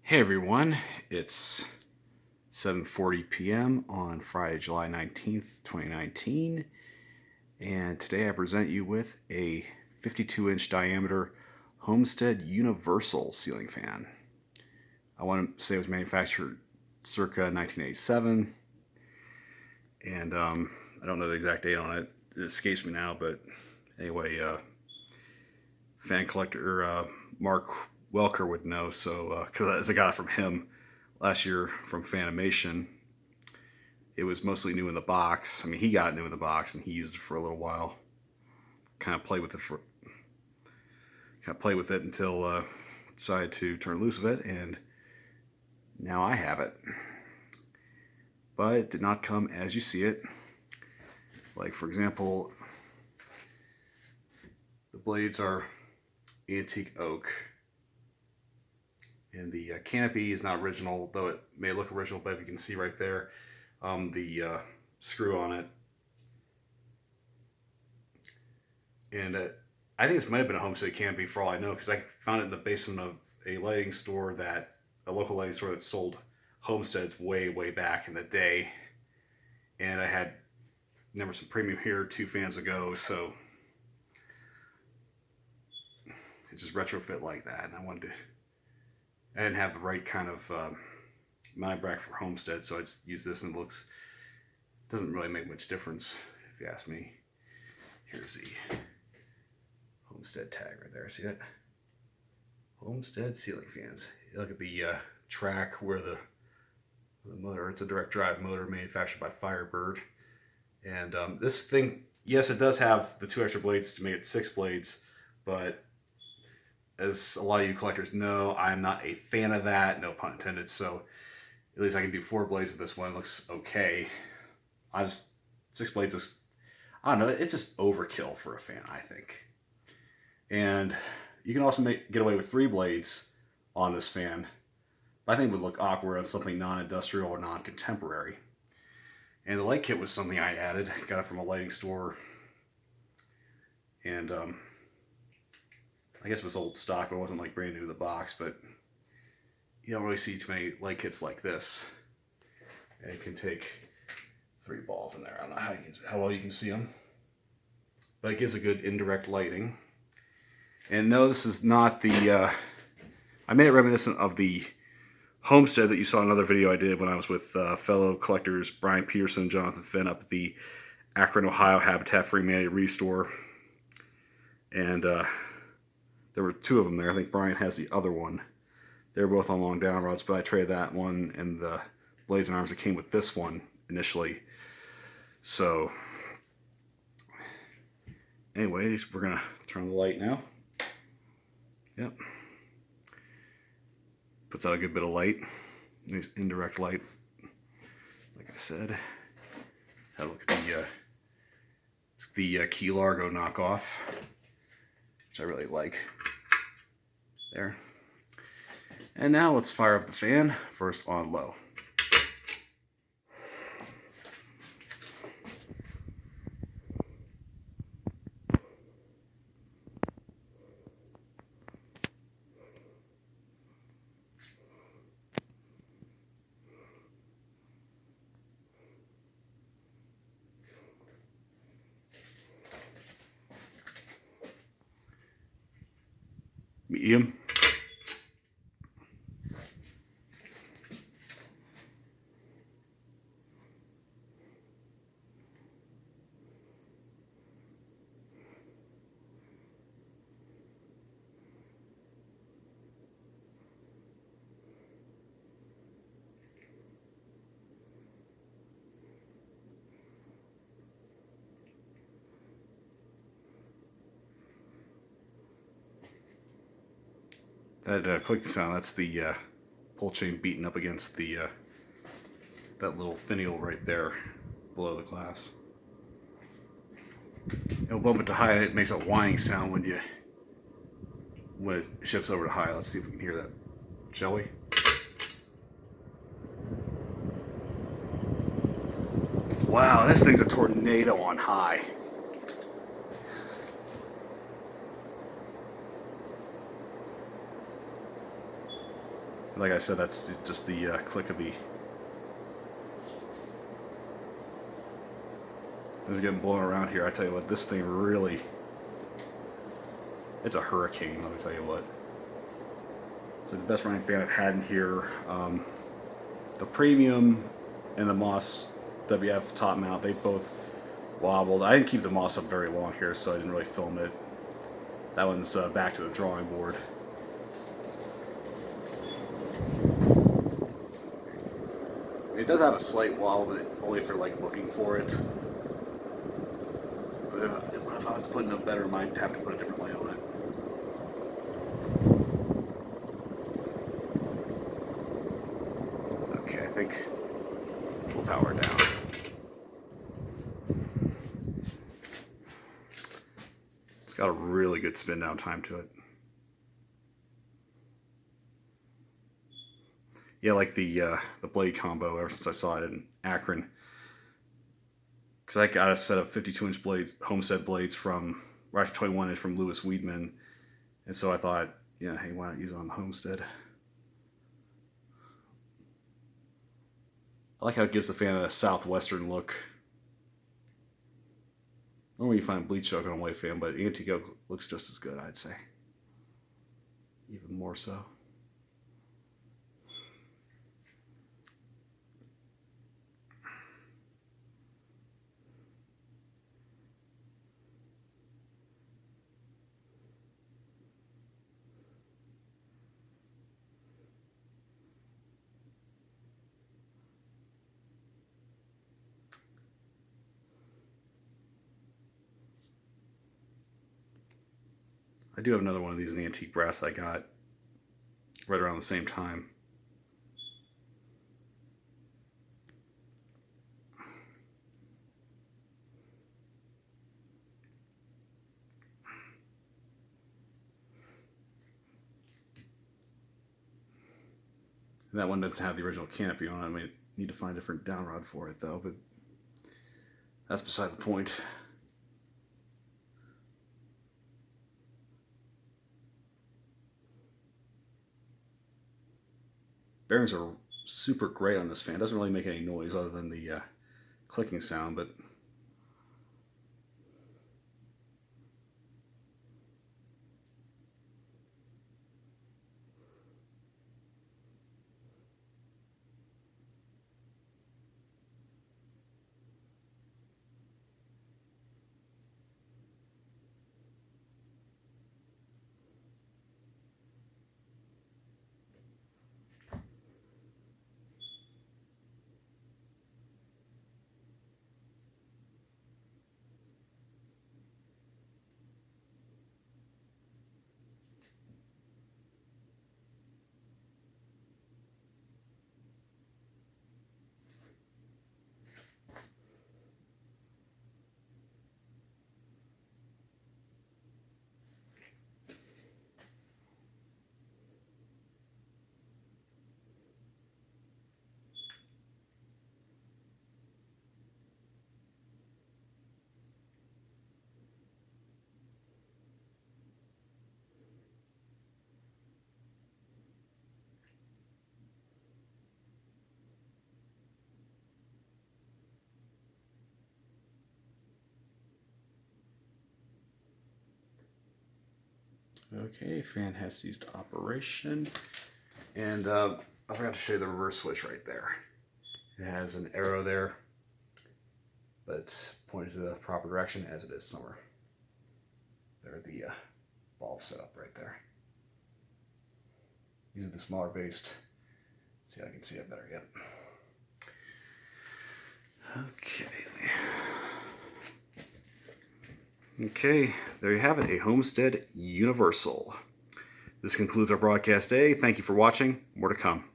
Hey everyone, it's 7:40 p.m. on Friday, July 19th, 2019, and today I present you with a 52-inch diameter Homestead Universal ceiling fan. I want to say it was manufactured circa 1987, and I don't know the exact date on it. It escapes me now, but anyway, fan collector Mark Welker would know, so because I got it from him last year from Fanimation. It was mostly new in the box. I mean, he got it new in the box and he used it for a little while. Kind of played with it until decided to turn loose of it, and now I have it. But it did not come as you see it. Like, for example, the blades are antique oak, and the canopy is not original, though it may look original. But if you can see right there, the screw on it, and I think this might have been a Homestead canopy for all I know, because I found it in the basement of a local lighting store that sold Homesteads way back in the day, and I had never some premium here 2 fans ago, so it's just retrofit like that, and I didn't have the right kind of mounting bracket for Homestead, so I just used this, and it doesn't really make much difference if you ask me. Here's the Homestead tag right there. See it? Homestead ceiling fans. You look at the track where the motor. It's a direct drive motor manufactured by Firebird, and this thing, yes, it does have the 2 extra blades to make it 6 blades, but as a lot of you collectors know, I'm not a fan of that, no pun intended, so at least I can do 4 blades with this one. It looks okay. 6 blades I don't know, it's just overkill for a fan, I think. And you can also get away with 3 blades on this fan, but I think it would look awkward on something non-industrial or non-contemporary. And the light kit was something I added, got it from a lighting store, and I guess it was old stock, but it wasn't like brand new to the box. But you don't really see too many light kits like this. And it can take 3 bulbs in there. I don't know how well you can see them, but it gives a good indirect lighting. And no, this is not the. I made it reminiscent of the Homestead that you saw in another video I did when I was with fellow collectors Brian Peterson and Jonathan Finn up at the Akron, Ohio Habitat for Humanity Restore. And there were 2 of them there. I think Brian has the other one. They were both on long down rods, but I traded that one and the blades and arms that came with this one initially. So, anyways, we're gonna turn the light now. Yep. Puts out a good bit of light. Nice indirect light. Like I said, have a look at the Key Largo knockoff, which I really like. There. And now let's fire up the fan, first on low. Medium. That clicking sound, that's the pull chain beating up against the that little finial right there below the glass. It'll bump it to high, and it makes a whining sound when it shifts over to high. Let's see if we can hear that, shall we? Wow, this thing's a tornado on high. Like I said, that's just the click of the... They're getting blown around here. I tell you what, this thing really... It's a hurricane, let me tell you what. So the best running fan I've had in here, the Premium and the Moss WF top mount, they both wobbled. I didn't keep the Moss up very long here, so I didn't really film it. That one's back to the drawing board. It does have a slight wobble, but only if you're like looking for it. But if I was putting a better, I might have to put a different light on it. Okay, I think we'll power it down. It's got a really good spin down time to it. Yeah, like the blade combo ever since I saw it in Akron. Because I got a set of 52-inch blades, Homestead blades from, or actually 21-inch from Louis Weedman. And so I thought, yeah, hey, why not use it on the Homestead? I like how it gives the fan a southwestern look. Normally you find bleach oak on a white fan, but antique oak looks just as good, I'd say. Even more so. I do have another one of these in antique brass I got right around the same time. And that one doesn't have the original canopy on it. I may need to find a different down rod for it though, but that's beside the point. Bearings are super great on this fan. It doesn't really make any noise other than the clicking sound, but okay, fan has ceased operation. And I forgot to show you the reverse switch right there. It has an arrow there, but it's pointed to the proper direction as it is summer. There are the bulbs set up right there. Using the smaller based. See, I can see it better yet. Okay, there you have it, a Homestead Universal. This concludes our broadcast day. Thank you for watching. More to come.